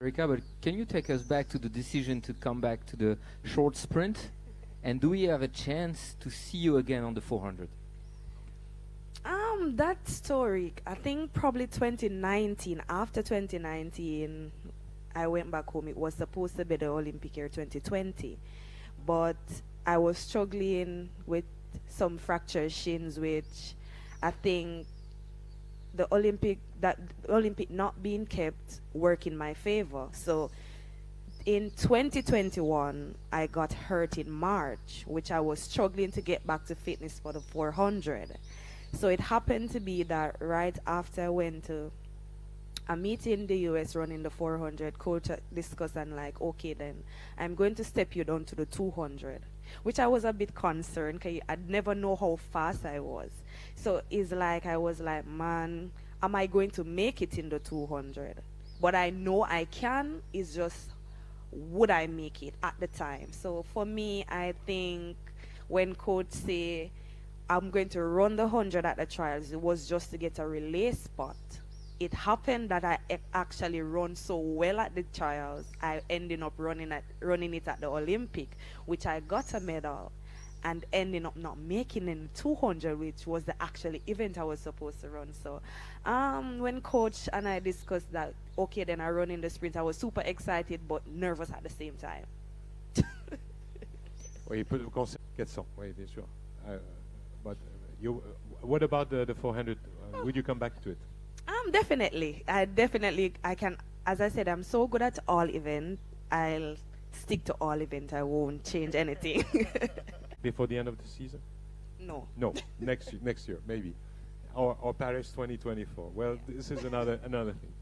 Shericka, but can you take us back to the decision to come back to the short sprint? And do we have a chance to see you again on the 400? That story, I think probably 2019. After 2019, I went back home. It was supposed to be the Olympic year 2020, but I was struggling with some fractured shins, which I think the Olympic not being kept work in my favor. So in 2021, I got hurt in March, which I was struggling to get back to fitness for the 400. So it happened to be that right after I went to a meeting in the US running the 400, coach discussed and like, okay, then I'm going to step you down to the 200, which I was a bit concerned because I'd never know how fast I was. So it's like, I was like, man, am I going to make it in the 200? But I know I can, it's just, would I make it at the time? So for me, I think when coach say, I'm going to run the 100 at the trials, it was just to get a relay spot. It happened that I actually run so well at the trials, I ended up running it at the Olympic, which I got a medal, and ending up not making in 200, which was the actual event I was supposed to run. So, when coach and I discussed that, okay, then I run in the sprint, I was super excited but nervous at the same time. Oui, peut le concert 400, oui, bien sûr. But what about the 400? Would you come back to it? Definitely. I can, as I said, I'm so good at all events. I'll stick to all events. I won't change anything. Before the end of the season? No. No, next year maybe, or Paris 2024. Well, this is another thing.